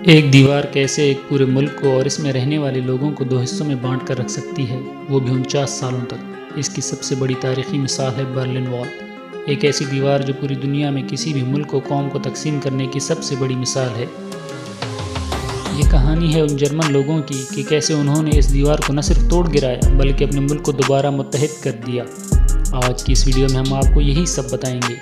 ایک دیوار کیسے ایک پورے ملک کو اور اس میں رہنے والے لوگوں کو دو حصوں میں بانٹ کر رکھ سکتی ہے، وہ بھی 49 سالوں تک۔ اس کی سب سے بڑی تاریخی مثال ہے برلن وال، ایک ایسی دیوار جو پوری دنیا میں کسی بھی ملک و قوم کو تقسیم کرنے کی سب سے بڑی مثال ہے۔ یہ کہانی ہے ان جرمن لوگوں کی کہ کیسے انہوں نے اس دیوار کو نہ صرف توڑ گرایا بلکہ اپنے ملک کو دوبارہ متحد کر دیا۔ آج کی اس ویڈیو میں ہم آپ کو یہی سب بتائیں گے۔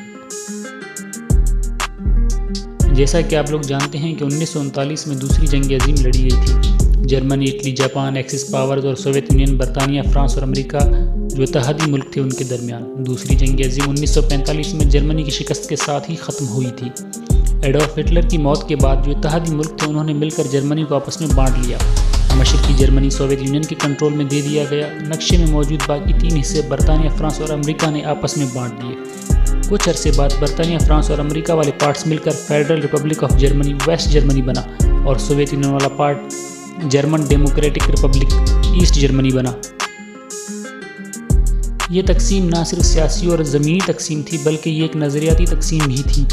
جیسا کہ آپ لوگ جانتے ہیں کہ 1939 میں دوسری جنگ عظیم لڑی گئی تھی۔ Germany, Italy, Japan, Axis powers اور سوویت یونین، برطانیہ، فرانس اور امریکہ جو اتحادی ملک تھے ان کے درمیان۔ دوسری جنگ عظیم 1945 میں جرمنی کی شکست کے ساتھ ہی ختم ہوئی تھی۔ ایڈولف ہٹلر کی موت کے بعد جو اتحادی ملک تھے انہوں نے مل کر جرمنی کو آپس میں بانٹ لیا۔ مشرقی جرمنی سوویت یونین کے کنٹرول میں دے دیا گیا۔ نقشے میں موجود باقی 3 حصے برطانیہ، فرانس اور امریکہ نے آپس میں بانٹ دیے۔ کچھ عرصے بعد برطانیہ، فرانس اور امریکہ والے پارٹس مل کر federal republic of Germany West Germany بنا اور سوویت یونین والا part German Democratic Republic East Germany بنا۔ یہ تقسیم نہ صرف سیاسی اور زمینی تقسیم تھی بلکہ یہ ایک نظریاتی تقسیم بھی تھی۔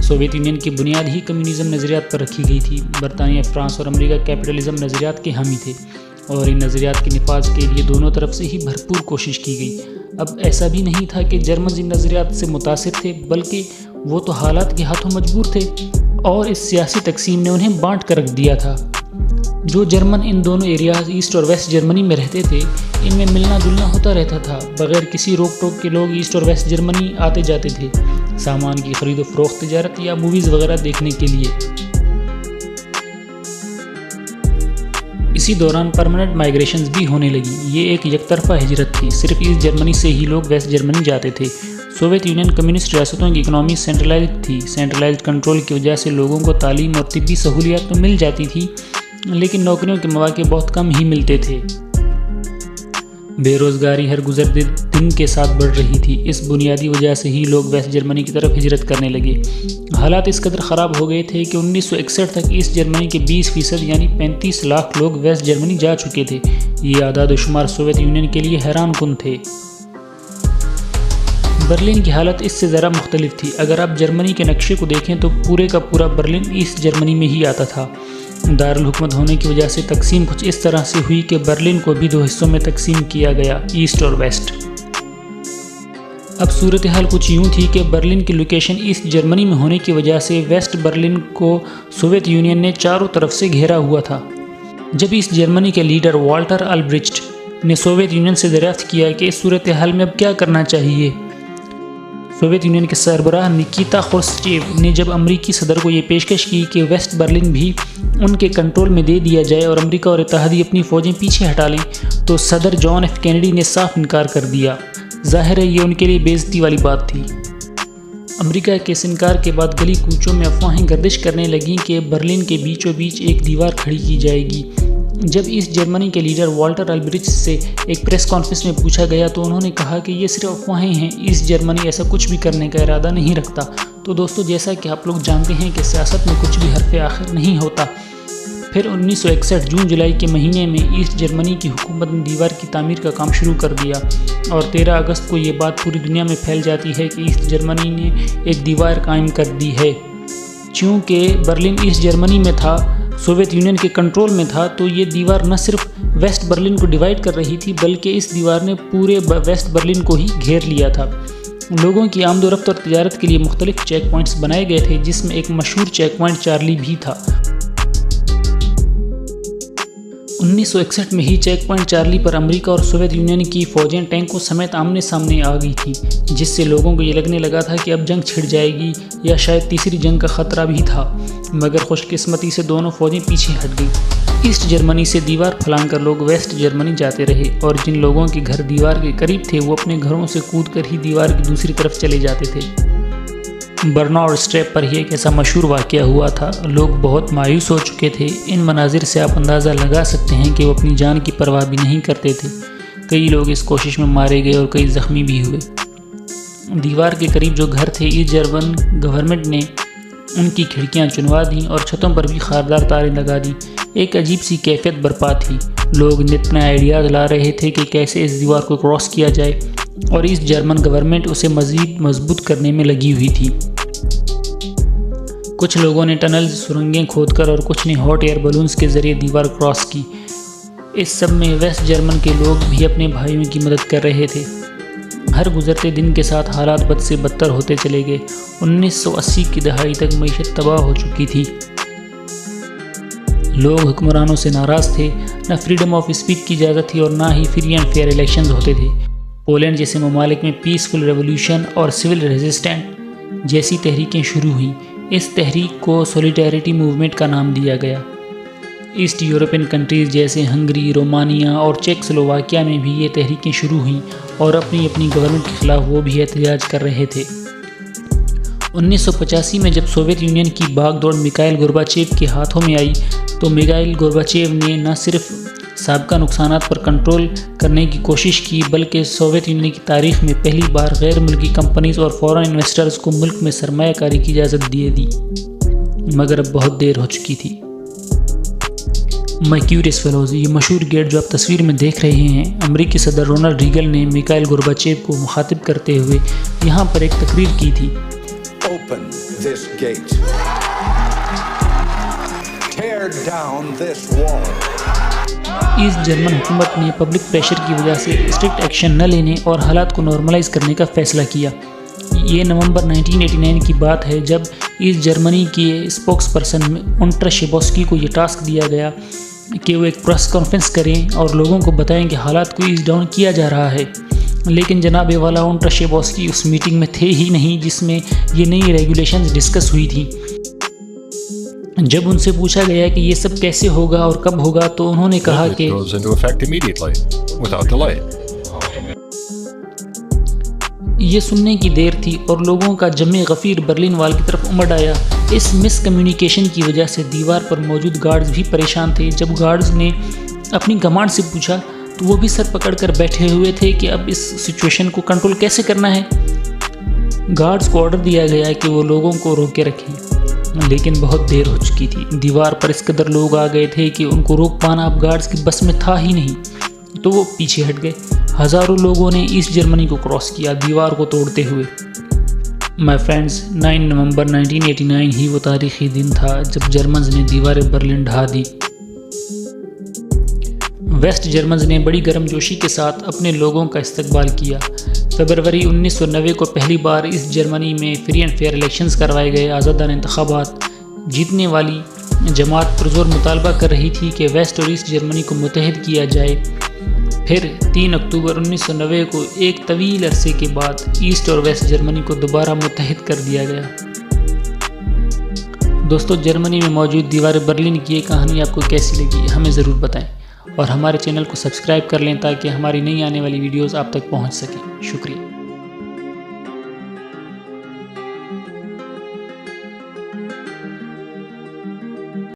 سوویت یونین کی بنیاد ہی کمیونزم نظریات پر رکھی گئی تھی۔ برطانیہ، فرانس اور امریکہ کیپٹلزم نظریات کے حامی تھے اور ان نظریات کے نفاذ کے لیے دونوں طرف سے ہی بھرپور کوشش کی گئی۔ اب ایسا بھی نہیں تھا کہ جرمن ان نظریات سے متاثر تھے بلکہ وہ تو حالات کے ہاتھوں مجبور تھے اور اس سیاسی تقسیم نے انہیں بانٹ کر رکھ دیا تھا۔ جو جرمن ان دونوں ایریاز ایسٹ اور ویسٹ جرمنی میں رہتے تھے ان میں ملنا جلنا ہوتا رہتا تھا۔ بغیر کسی روک ٹوک کے لوگ ایسٹ اور ویسٹ جرمنی آتے جاتے تھے، سامان کی خرید و فروخت، تجارت یا موویز وغیرہ دیکھنے کے لیے۔ اسی دوران پرماننٹ مائیگریشنز بھی ہونے لگی۔ یہ ایک یک طرفہ ہجرت تھی، صرف ایسٹ جرمنی سے ہی لوگ ویسٹ جرمنی جاتے تھے۔ سوویت یونین کمیونسٹ ریاستوں کی اکنامی سینٹرلائزڈ تھی۔ سینٹرلائزڈ کنٹرول کی وجہ سے لوگوں کو تعلیم اور طبی سہولیات تو مل جاتی تھی لیکن نوکریوں کے مواقع بہت کم ہی ملتے تھے۔ بے روزگاری ہر گزرتے دن کے ساتھ بڑھ رہی تھی۔ اس بنیادی وجہ سے ہی لوگ ویسٹ جرمنی کی طرف ہجرت کرنے لگے۔ حالات اس قدر خراب ہو گئے تھے کہ 1961 تک ایسٹ جرمنی کے 20% یعنی 35 لاکھ لوگ ویسٹ جرمنی جا چکے تھے۔ یہ اعداد و شمار سوویت یونین کے لیے حیران کن تھے۔ برلن کی حالت اس سے ذرا مختلف تھی۔ اگر آپ جرمنی کے نقشے کو دیکھیں تو پورے کا پورا برلن ایسٹ جرمنی میں ہی آتا تھا۔ دارالحکومت ہونے کی وجہ سے تقسیم کچھ اس طرح سے ہوئی کہ برلن کو بھی 2 حصوں میں تقسیم کیا گیا، ایسٹ اور ویسٹ۔ اب صورتحال کچھ یوں تھی کہ برلن کی لوکیشن ایسٹ جرمنی میں ہونے کی وجہ سے ویسٹ برلن کو سوویت یونین نے چاروں طرف سے گھیرا ہوا تھا۔ جب ایسٹ جرمنی کے لیڈر والٹر البریچٹ نے سوویت یونین سے دریافت کیا کہ اس صورتحال میں اب کیا کرنا چاہیے، سوویت یونین کے سربراہ نکیتا خروشچیو نے جب امریکی صدر کو یہ پیشکش کی کہ ویسٹ برلن بھی ان کے کنٹرول میں دے دیا جائے اور امریکہ اور اتحادی اپنی فوجیں پیچھے ہٹا لیں تو صدر جان ایف کینیڈی نے صاف انکار کر دیا۔ ظاہر ہے یہ ان کے لیے بے عزتی والی بات تھی۔ امریکہ کے اس انکار کے بعد گلی کوچوں میں افواہیں گردش کرنے لگیں کہ برلن کے بیچوں بیچ ایک دیوار کھڑی کی جائے گی۔ جب ایسٹ جرمنی کے لیڈر والٹر البریچٹ سے ایک پریس کانفرنس میں پوچھا گیا تو انہوں نے کہا کہ یہ صرف افواہیں ہیں، ایسٹ جرمنی ایسا کچھ بھی کرنے کا ارادہ نہیں رکھتا۔ تو دوستو، جیسا کہ آپ لوگ جانتے ہیں کہ سیاست میں کچھ بھی حرف آخر نہیں ہوتا۔ پھر 1961 جون جولائی کے مہینے میں ایسٹ جرمنی کی حکومت نے دیوار کی تعمیر کا کام شروع کر دیا اور 13 اگست کو یہ بات پوری دنیا میں پھیل جاتی ہے کہ ایسٹ جرمنی نے ایک دیوار قائم کر دی ہے۔ چونکہ برلن ایسٹ جرمنی میں تھا، سوویت یونین کے کنٹرول میں تھا، تو یہ دیوار نہ صرف ویسٹ برلن کو ڈیوائیڈ کر رہی تھی بلکہ اس دیوار نے پورے ویسٹ برلن کو ہی گھیر لیا تھا۔ لوگوں کی آمد و رفت اور تجارت کے لیے مختلف چیک پوائنٹس بنائے گئے تھے جس میں ایک مشہور چیک پوائنٹ چارلی بھی تھا۔ 1961 میں ہی چیک پوائنٹ چارلی پر امریکہ اور سوویت یونین کی فوجیں ٹینکوں سمیت آمنے سامنے آ گئی تھیں، جس سے لوگوں کو یہ لگنے لگا تھا کہ اب جنگ چھڑ جائے گی یا شاید تیسری جنگ کا خطرہ بھی تھا، مگر خوش قسمتی سے دونوں فوجیں پیچھے ہٹ گئیں۔ ایسٹ جرمنی سے دیوار پھلانگ کر لوگ ویسٹ جرمنی جاتے رہے اور جن لوگوں کے گھر دیوار کے قریب تھے وہ اپنے گھروں سے کود کر ہی دیوار کی دوسری طرف چلے جاتے تھے۔ برناؤ اسٹریپ پر ہی ایک ایسا مشہور واقعہ ہوا تھا۔ لوگ بہت مایوس ہو چکے تھے۔ ان مناظر سے آپ اندازہ لگا سکتے ہیں کہ وہ اپنی جان کی پرواہ بھی نہیں کرتے تھے۔ کئی لوگ اس کوشش میں مارے گئے اور کئی زخمی بھی ہوئے۔ دیوار کے قریب جو گھر تھے، ایسٹ جرمن گورنمنٹ نے ان کی کھڑکیاں چنوا دیں اور چھتوں پر بھی خاردار تاریں لگا دیں۔ ایک عجیب سی کیفیت برپا تھی۔ لوگ نت نئے آئیڈیاز لا رہے تھے کہ کیسے اس دیوار کو کراس کیا جائے اور ایسٹ جرمن گورنمنٹ اسے مزید مضبوط کرنے میں لگی ہوئی تھی۔ کچھ لوگوں نے ٹنل سرنگیں کھود کر اور کچھ نے ہاٹ ایئر بلونز کے ذریعے دیوار کراس کی۔ اس سب میں ویسٹ جرمن کے لوگ بھی اپنے بھائیوں کی مدد کر رہے تھے۔ ہر گزرتے دن کے ساتھ حالات بد سے بدتر ہوتے چلے گئے۔ 1980 کی دہائی تک معیشت تباہ ہو چکی تھی۔ لوگ حکمرانوں سے ناراض تھے، نہ فریڈم آف اسپیچ کی اجازت تھی اور نہ ہی فری اینڈ فیئر الیکشنز ہوتے تھے۔ پولینڈ جیسے ممالک میں پیسفل ریولوشن اور سول ریزسٹنٹ جیسی تحریکیں شروع ہوئیں۔ اس تحریک کو سولیڈیریٹی موومنٹ کا نام دیا گیا۔ ایسٹ یورپین کنٹریز جیسے ہنگری، رومانیہ اور چیک سلوواکیہ میں بھی یہ تحریکیں شروع ہوئیں اور اپنی گورنمنٹ کے خلاف وہ بھی احتجاج کر رہے تھے۔ 1985 میں جب سوویت یونین کی باغ دوڑ میخائیل گورباچیو کے ہاتھوں میں آئی تو میخائیل گورباچیو نے نہ صرف سابقہ نقصانات پر کنٹرول کرنے کی کوشش کی بلکہ سوویت یونین کی تاریخ میں پہلی بار غیر ملکی کمپنیز اور فارن انویسٹرز کو ملک میں سرمایہ کاری کی اجازت دے دی، مگر اب بہت دیر ہو چکی تھی۔ میکیورس فیلوز، یہ مشہور گیٹ جو آپ تصویر میں دیکھ رہے ہیں، امریکی صدر رونلڈ ریگن نے میخائیل گورباچیو کو مخاطب کرتے ہوئے یہاں پر ایک تقریر کی تھی۔ Open this gate. Tear down this wall. East German حکومت نے پبلک پریشر کی وجہ سے اسٹرکٹ ایکشن نہ لینے اور حالات کو نارملائز کرنے کا فیصلہ کیا۔ یہ نومبر 1989 کی بات ہے جب ایسٹ جرمنی کے اسپوکس پرسن اونٹر شیبوسکی کو یہ ٹاسک دیا گیا کہ وہ ایک پریس کانفرنس کریں اور لوگوں کو بتائیں کہ حالات کو ایز ڈاؤن کیا جا رہا ہے، لیکن جناب والا اونٹر شیبوسکی اس میٹنگ میں تھے ہی نہیں جس میں یہ نئی ریگولیشنز ڈسکس ہوئی تھیں۔ جب ان سے پوچھا گیا کہ یہ سب کیسے ہوگا اور کب ہوگا تو انہوں نے کہا کہ یہ سننے کی دیر تھی اور لوگوں کا جمع غفیر برلن وال کی طرف امڑ آیا۔ اس مس کمیونیکیشن کی وجہ سے دیوار پر موجود گارڈز بھی پریشان تھے۔ جب گارڈز نے اپنی کمانڈ سے پوچھا تو وہ بھی سر پکڑ کر بیٹھے ہوئے تھے کہ اب اس سچویشن کو کنٹرول کیسے کرنا ہے۔ گارڈز کو آرڈر دیا گیا کہ وہ لوگوں کو روکے رکھیں، لیکن بہت دیر ہو چکی تھی۔ دیوار پر اس قدر لوگ آ گئے تھے کہ ان کو روک پانا اب گارڈز کی بس میں تھا ہی نہیں، تو وہ پیچھے ہٹ گئے۔ ہزاروں لوگوں نے ایسٹ جرمنی کو کراس کیا دیوار کو توڑتے ہوئے۔ مائی فرینڈز، 9 نومبر 1989 ہی وہ تاریخی دن تھا جب جرمنز نے دیوار برلن ڈھا دی۔ ویسٹ جرمنز نے بڑی گرم جوشی کے ساتھ اپنے لوگوں کا استقبال کیا۔ فروری 1990 کو پہلی بار ایسٹ جرمنی میں فری اینڈ فیئر الیکشنز کروائے گئے۔ آزادانہ انتخابات جیتنے والی جماعت پرزور مطالبہ کر رہی تھی کہ ویسٹ اور ایسٹ جرمنی کو متحد کیا جائے۔ پھر 3 اکتوبر 1990 کو ایک طویل عرصے کے بعد ایسٹ اور ویسٹ جرمنی کو دوبارہ متحد کر دیا گیا۔ دوستو، جرمنی میں موجود دیوار برلن کی یہ کہانی آپ کو کیسی لگی ہمیں ضرور بتائیں، اور ہمارے چینل کو سبسکرائب کر لیں تاکہ ہماری نئی آنے والی ویڈیوز آپ تک پہنچ سکیں۔ شکریہ۔